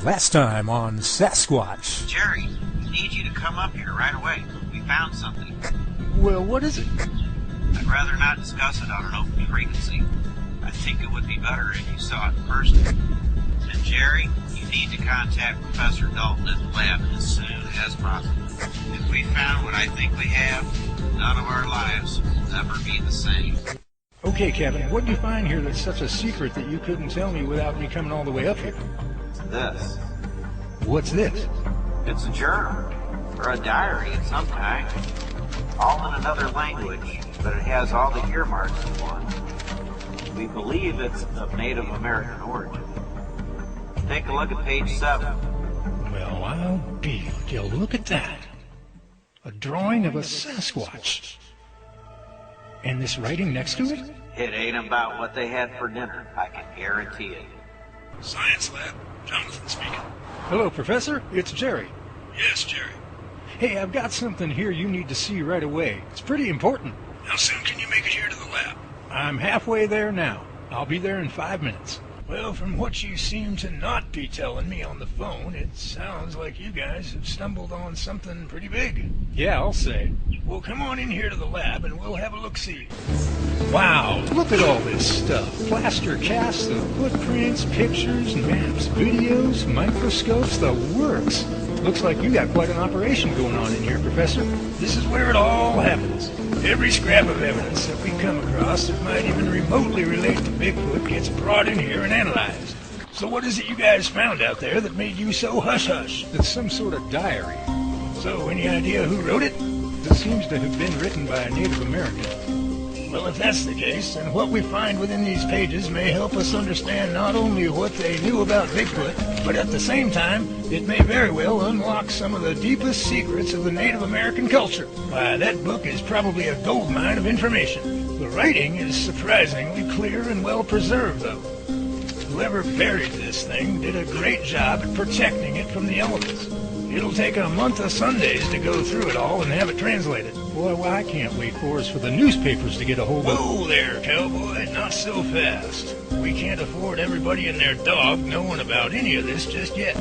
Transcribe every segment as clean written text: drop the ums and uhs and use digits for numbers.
Last time on Sasquatch. Jerry, we need you to come up here right away. We found something. Well, what is it? I'd rather not discuss it on an open frequency. I think it would be better if you saw it in person. And Jerry, you need to contact Professor Dalton at the lab as soon as possible. If we found what I think we have, none of our lives will ever be the same. Okay, Kevin, what did you find here that's such a secret that you couldn't tell me without me coming all the way up here? This. What's this? It's a journal, or a diary of some kind. All in another language, but it has all the earmarks in one. We believe it's of Native American origin. Take a look at page 7. Well, I'll be. Look at that. A drawing of a Sasquatch. And this writing next to it? It ain't about what they had for dinner, I can guarantee it. Science lab, Jonathan speaking. Hello, Professor. It's Jerry. Yes, Jerry. Hey, I've got something here you need to see right away. It's pretty important. How soon can you make it here to the lab? I'm halfway there now. I'll be there in 5 minutes. Well, from what you seem to not be telling me on the phone, it sounds like you guys have stumbled on something pretty big. Yeah, I'll say. Well, come on in here to the lab and we'll have a look-see. Wow, look at all this stuff. Plaster casts of footprints, pictures, maps, videos, microscopes, the works. Looks like you got quite an operation going on in here, Professor. This is where it all happens. Every scrap of evidence that we come across that might even remotely relate to Bigfoot gets brought in here and analyzed. So what is it you guys found out there that made you so hush-hush? It's some sort of diary. So any idea who wrote it? It seems to have been written by a Native American. Well, if that's the case, then what we find within these pages may help us understand not only what they knew about Bigfoot, but at the same time, it may very well unlock some of the deepest secrets of the Native American culture. Why, that book is probably a goldmine of information. The writing is surprisingly clear and well preserved, though. Whoever buried this thing did a great job at protecting it from the elements. It'll take a month of Sundays to go through it all and have it translated. Boy, what I can't wait for is for the newspapers to get a hold of it. Whoa there, cowboy, not so fast. We can't afford everybody and their dog knowing about any of this just yet.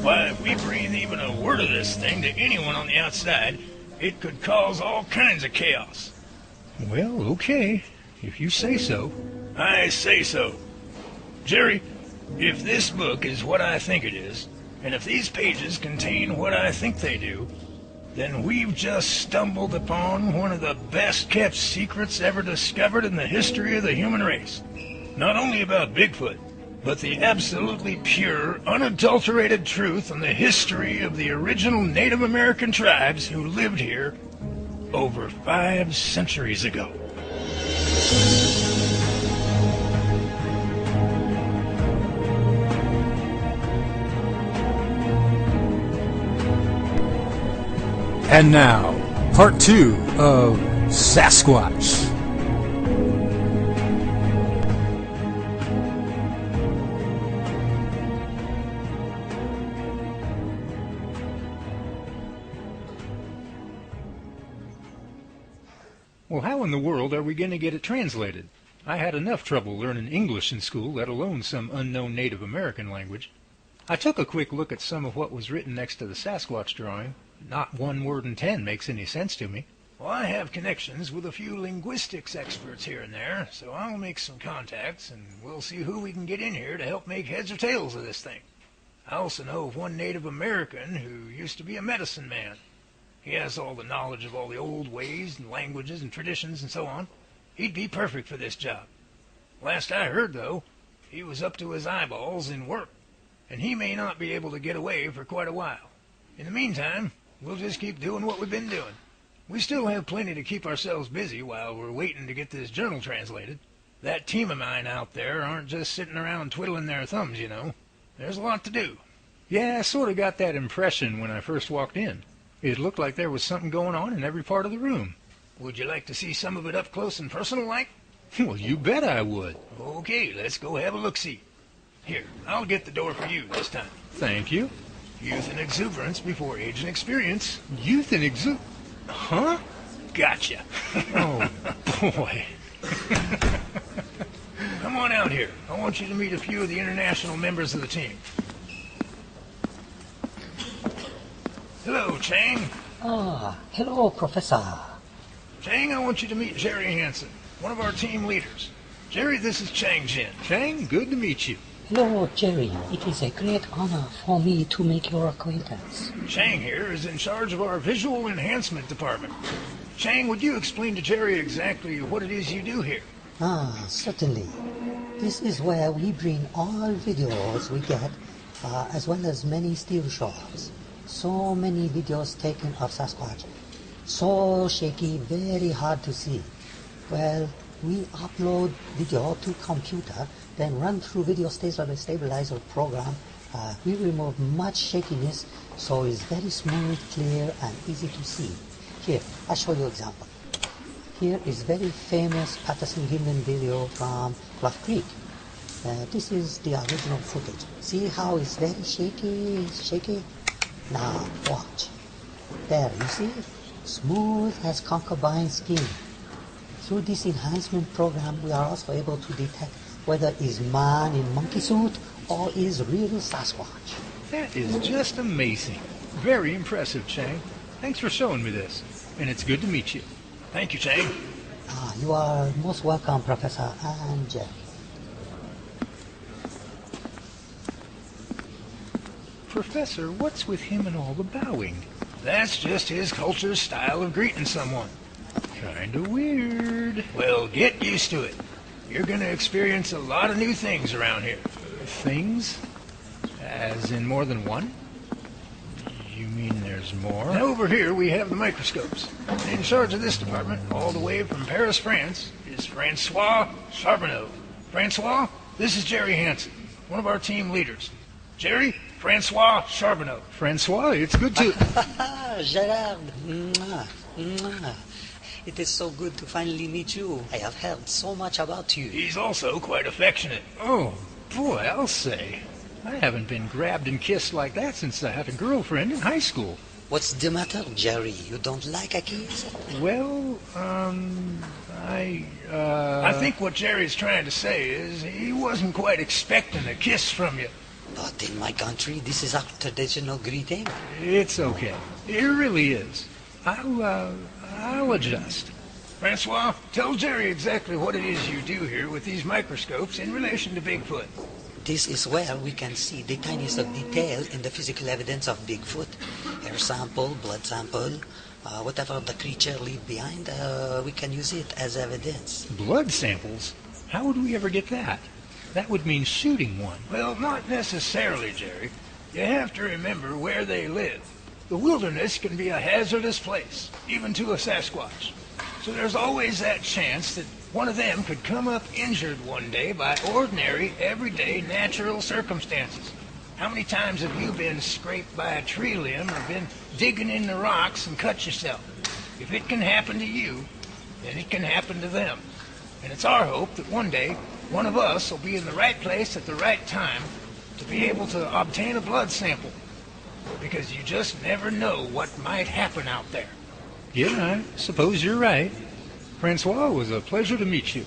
Why, if we breathe even a word of this thing to anyone on the outside, it could cause all kinds of chaos. Well, okay, if you say so. I say so. Jerry, if this book is what I think it is, and if these pages contain what I think they do, then we've just stumbled upon one of the best-kept secrets ever discovered in the history of the human race. Not only about Bigfoot, but the absolutely pure, unadulterated truth on the history of the original Native American tribes who lived here over 5 centuries ago. And now, part 2 of Sasquatch. Well, how in the world are we going to get it translated? I had enough trouble learning English in school, let alone some unknown Native American language. I took a quick look at some of what was written next to the Sasquatch drawing. Not 1 word in 10 makes any sense to me. Well, I have connections with a few linguistics experts here and there, so I'll make some contacts, and we'll see who we can get in here to help make heads or tails of this thing. I also know of one Native American who used to be a medicine man. He has all the knowledge of all the old ways and languages and traditions and so on. He'd be perfect for this job. Last I heard, though, he was up to his eyeballs in work, and he may not be able to get away for quite a while. In the meantime, we'll just keep doing what we've been doing. We still have plenty to keep ourselves busy while we're waiting to get this journal translated. That team of mine out there aren't just sitting around twiddling their thumbs, you know. There's a lot to do. Yeah, I sort of got that impression when I first walked in. It looked like there was something going on in every part of the room. Would you like to see some of it up close and personal like? Well, you bet I would. Okay, let's go have a look-see. Here, I'll get the door for you this time. Thank you. Youth and exuberance before age and experience. Youth and Huh? Gotcha. Oh, boy. Come on out here. I want you to meet a few of the international members of the team. Hello, Chang. Ah, hello, Professor. Chang, I want you to meet Jerry Hansen, one of our team leaders. Jerry, this is Chang Jin. Chang, good to meet you. Hello, Jerry. It is a great honor for me to make your acquaintance. Chang here is in charge of our visual enhancement department. Chang, would you explain to Jerry exactly what it is you do here? Ah, certainly. This is where we bring all videos we get, as well as many still shots. So many videos taken of Sasquatch. So shaky, very hard to see. Well, we upload video to computer, then run through video stabilizer program. We remove much shakiness, so it's very smooth, clear, and easy to see. Here, I'll show you example. Here is very famous Patterson-Gimlin video from Bluff Creek. This is the original footage. See how it's very shaky? Now, watch. There, you see? Smooth as concubine skin. Through this enhancement program, we are also able to detect whether is man in monkey suit or is real Sasquatch. That is just amazing. Very impressive, Chang. Thanks for showing me this. And it's good to meet you. Thank you, Chang. You are most welcome, Professor and Jerry. Professor, what's with him and all the bowing? That's just his culture's style of greeting someone. Kinda weird. Well, get used to it. You're gonna experience a lot of new things around here. Things? As in more than one? You mean there's more? Now over here we have the microscopes. In charge of this department, all the way from Paris, France, is Francois Charbonneau. Francois, this is Jerry Hansen, one of our team leaders. Jerry, Francois Charbonneau. Francois, it's good to... Gerard, mwah, mwah. It is so good to finally meet you. I have heard so much about you. He's also quite affectionate. Oh, boy, I'll say. I haven't been grabbed and kissed like that since I had a girlfriend in high school. What's the matter, Jerry? You don't like a kiss? Well, I think what Jerry's trying to say is he wasn't quite expecting a kiss from you. But in my country, this is our traditional greeting. It's okay. It really is. I'll adjust. Francois, tell Jerry exactly what it is you do here with these microscopes in relation to Bigfoot. This is where we can see the tiniest of detail in the physical evidence of Bigfoot. Hair sample, blood sample, whatever the creature leave behind, we can use it as evidence. Blood samples? How would we ever get that? That would mean shooting one. Well, not necessarily, Jerry. You have to remember where they live. The wilderness can be a hazardous place, even to a Sasquatch. So there's always that chance that one of them could come up injured one day by ordinary, everyday, natural circumstances. How many times have you been scraped by a tree limb or been digging in the rocks and cut yourself? If it can happen to you, then it can happen to them. And it's our hope that one day, one of us will be in the right place at the right time to be able to obtain a blood sample. Because you just never know what might happen out there. Yeah, I suppose you're right. Francois, it was a pleasure to meet you.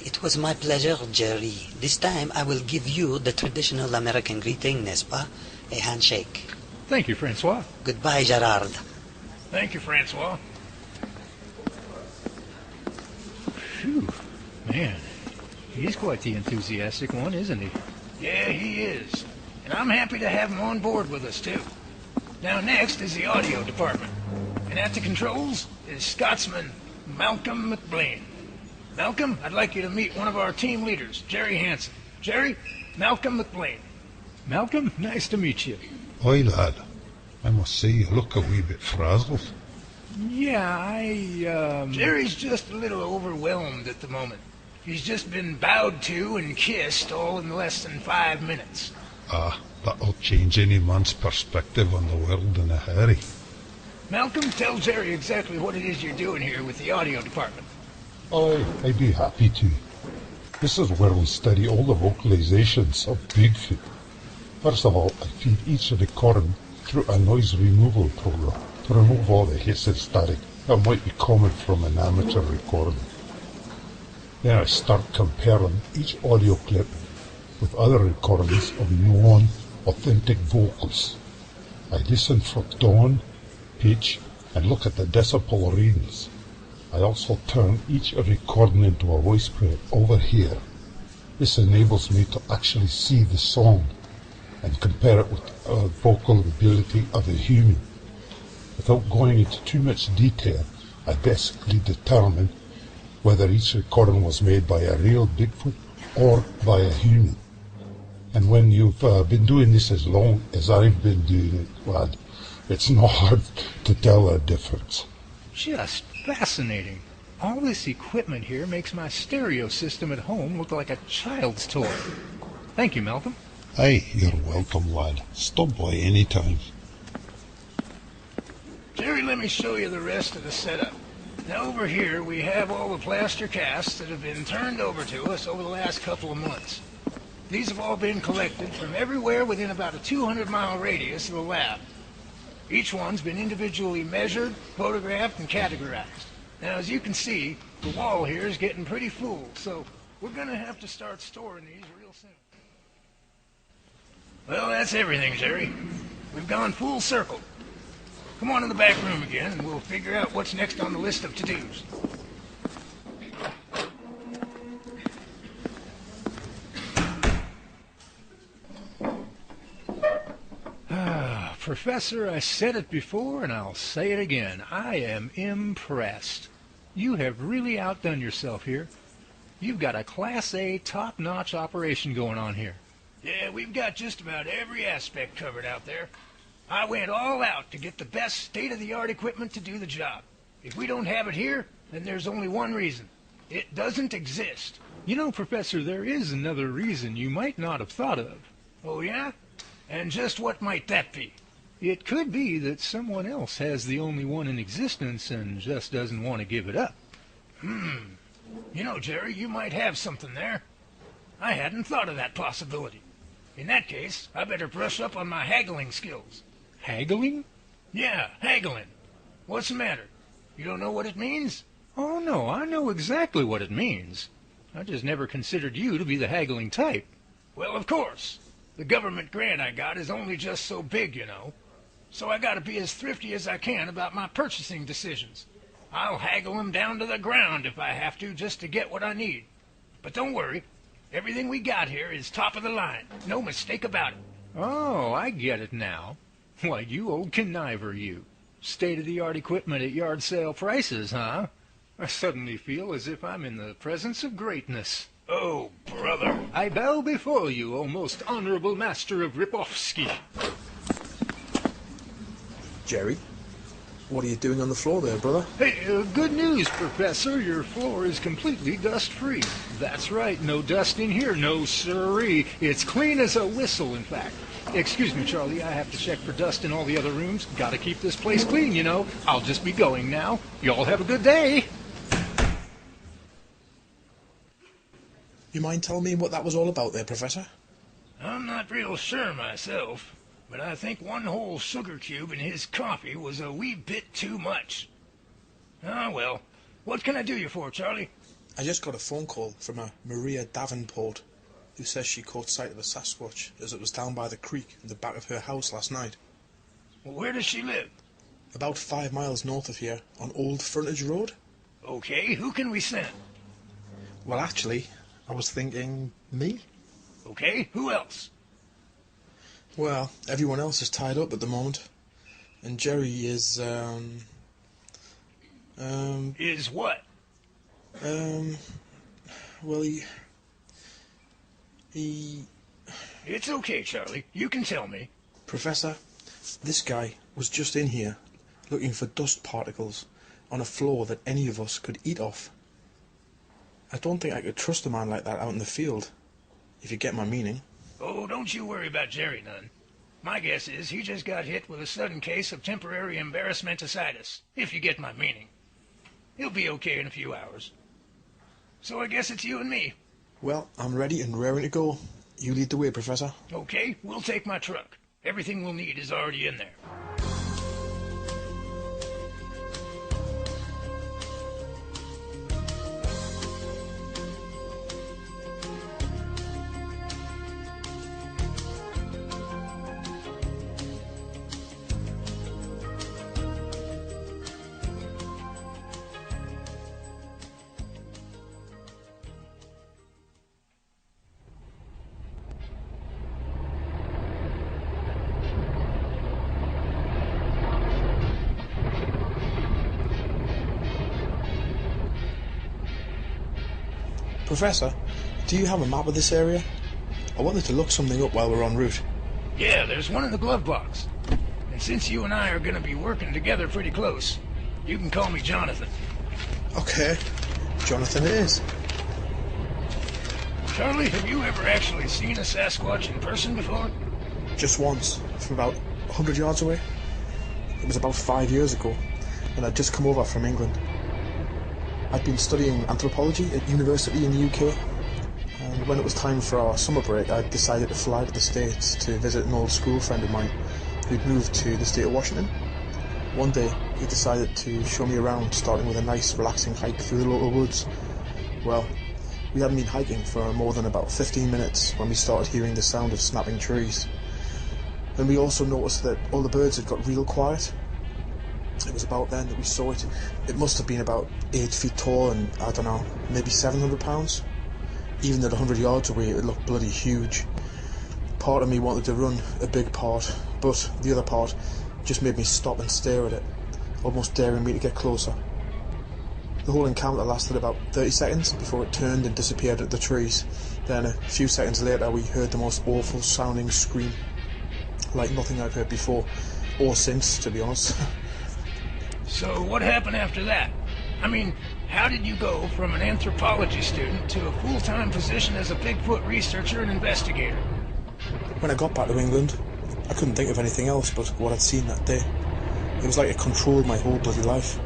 It was my pleasure, Jerry. This time I will give you the traditional American greeting, n'est-ce pas? A handshake. Thank you, Francois. Goodbye, Gerard. Thank you, Francois. Phew, man, he's quite the enthusiastic one, isn't he? Yeah, he is. And I'm happy to have him on board with us, too. Now, next is the audio department. And at the controls is Scotsman Malcolm McBlain. Malcolm, I'd like you to meet one of our team leaders, Jerry Hansen. Jerry, Malcolm McBlain. Malcolm, nice to meet you. Oi, lad. I must say you look a wee bit frazzled. Yeah, Jerry's just a little overwhelmed at the moment. He's just been bowed to and kissed all in less than 5 minutes. That'll change any man's perspective on the world in a hurry. Malcolm, tell Jerry exactly what it is you're doing here with the audio department. Aye, I'd be happy to. This is where we study all the vocalizations of Bigfoot. First of all, I feed each recording through a noise removal program to remove all the hits and static that might be coming from an amateur recording. Then I start comparing each audio clip with other recordings of known, authentic vocals. I listen for tone, pitch, and look at the decibel readings. I also turn each recording into a voice print over here. This enables me to actually see the song and compare it with the vocal ability of a human. Without going into too much detail, I basically determine whether each recording was made by a real Bigfoot or by a human. And when you've been doing this as long as I've been doing it, lad, it's not hard to tell the difference. Just fascinating. All this equipment here makes my stereo system at home look like a child's toy. Thank you, Malcolm. Hey, you're welcome, lad. Stop by any time. Jerry, let me show you the rest of the setup. Now over here we have all the plaster casts that have been turned over to us over the last couple of months. These have all been collected from everywhere within about a 200-mile radius of the lab. Each one's been individually measured, photographed, and categorized. Now, as you can see, the wall here is getting pretty full, so we're going to have to start storing these real soon. Well, that's everything, Jerry. We've gone full circle. Come on in the back room again, and we'll figure out what's next on the list of to-dos. Professor, I said it before and I'll say it again. I am impressed. You have really outdone yourself here. You've got a Class A, top-notch operation going on here. Yeah, we've got just about every aspect covered out there. I went all out to get the best state-of-the-art equipment to do the job. If we don't have it here, then there's only one reason. It doesn't exist. You know, Professor, there is another reason you might not have thought of. Oh, yeah? And just what might that be? It could be that someone else has the only one in existence and just doesn't want to give it up. You know, Jerry, you might have something there. I hadn't thought of that possibility. In that case, I better brush up on my haggling skills. Haggling? Yeah, haggling. What's the matter? You don't know what it means? Oh, no, I know exactly what it means. I just never considered you to be the haggling type. Well, of course. The government grant I got is only just so big, you know. So I gotta be as thrifty as I can about my purchasing decisions. I'll haggle them down to the ground if I have to just to get what I need. But don't worry. Everything we got here is top of the line. No mistake about it. Oh, I get it now. Why, you old conniver, you. State-of-the-art equipment at yard sale prices, huh? I suddenly feel as if I'm in the presence of greatness. Oh, brother. I bow before you, O most honorable master of Ripovsky. Jerry, what are you doing on the floor there, brother? Hey, good news, Professor. Your floor is completely dust-free. That's right, no dust in here, no siree. It's clean as a whistle, in fact. Excuse me, Charlie, I have to check for dust in all the other rooms. Gotta keep this place clean, you know. I'll just be going now. Y'all have a good day. You mind telling me what that was all about there, Professor? I'm not real sure myself, but I think one whole sugar cube in his coffee was a wee bit too much. Ah, well, what can I do you for, Charlie? I just got a phone call from a Maria Davenport, who says she caught sight of a Sasquatch as it was down by the creek in the back of her house last night. Well, where does she live? About 5 miles north of here, on Old Frontage Road. Okay, who can we send? Well, actually, I was thinking me. Okay, who else? Well, everyone else is tied up at the moment. And Jerry is, Is what? well, he... It's okay, Charlie. You can tell me. Professor, this guy was just in here looking for dust particles on a floor that any of us could eat off. I don't think I could trust a man like that out in the field, if you get my meaning. Oh, don't you worry about Jerry none. My guess is he just got hit with a sudden case of temporary embarrassmenticitis, if you get my meaning. He'll be okay in a few hours. So I guess it's you and me. Well, I'm ready and raring to go. You lead the way, Professor. Okay, we'll take my truck. Everything we'll need is already in there. Professor, do you have a map of this area? I wanted to look something up while we're en route. Yeah, there's one in the glove box. And since you and I are going to be working together pretty close, you can call me Jonathan. Okay, Jonathan it is. Charlie, have you ever actually seen a Sasquatch in person before? Just once, from about 100 yards away. It was about 5 years ago, and I'd just come over from England. I'd been studying anthropology at university in the UK, and when it was time for our summer break, I decided to fly to the States to visit an old school friend of mine who'd moved to the state of Washington. One day, he decided to show me around, starting with a nice, relaxing hike through the local woods. Well, we hadn't been hiking for more than about 15 minutes when we started hearing the sound of snapping trees. Then we also noticed that all the birds had got real quiet. It was about then that we saw it. It must have been about 8 feet tall and, I don't know, maybe 700 pounds. Even at 100 yards away, it looked bloody huge. Part of me wanted to run a big part, but the other part just made me stop and stare at it, almost daring me to get closer. The whole encounter lasted about 30 seconds before it turned and disappeared at the trees. Then a few seconds later we heard the most awful sounding scream, like nothing I've heard before, or since, to be honest. So what happened after that? I mean, how did you go from an anthropology student to a full-time position as a Bigfoot researcher and investigator? When I got back to England, I couldn't think of anything else but what I'd seen that day. It was like it controlled my whole bloody life.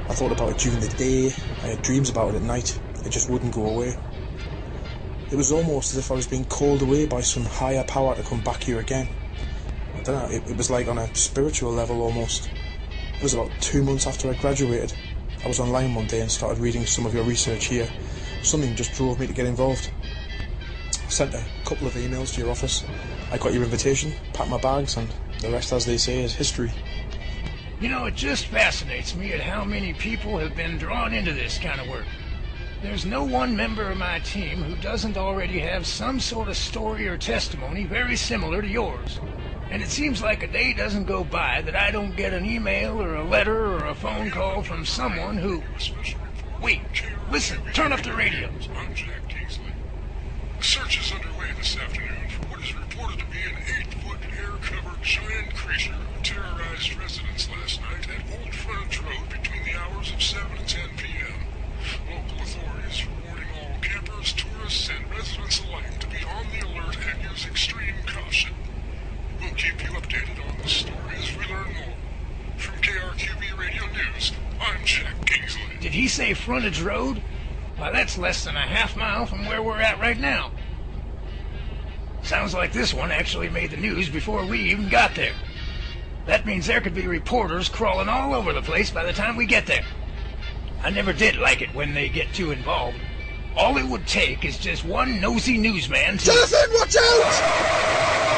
I thought about it during the day, I had dreams about it at night, it just wouldn't go away. It was almost as if I was being called away by some higher power to come back here again. I don't know, it was like on a spiritual level almost. It was about 2 months after I graduated. I was online one day and started reading some of your research here. Something just drove me to get involved. I sent a couple of emails to your office. I got your invitation, packed my bags, and the rest, as they say, is history. You know, it just fascinates me at how many people have been drawn into this kind of work. There's no one member of my team who doesn't already have some sort of story or testimony very similar to yours. And it seems like a day doesn't go by that I don't get an email or a letter or a phone call from someone who... Wait, listen, turn up the radio. I'm Jack Kingsley. A search is underway this afternoon for what is reported to be an 8-foot air-covered giant creature who terrorized residents last night at Old Frontage Road between the hours of 7 and 10 p.m. Local authorities are warning all campers, tourists, and residents alike to be on the alert and use extreme caution. We'll keep you updated on this story as we learn more. From KRQB Radio News, I'm Jack Kingsley. Did he say Frontage Road? Why, that's less than a half mile from where we're at right now. Sounds like this one actually made the news before we even got there. That means there could be reporters crawling all over the place by the time we get there. I never did like it when they get too involved. All it would take is just one nosy newsman to... Jonathan, watch out!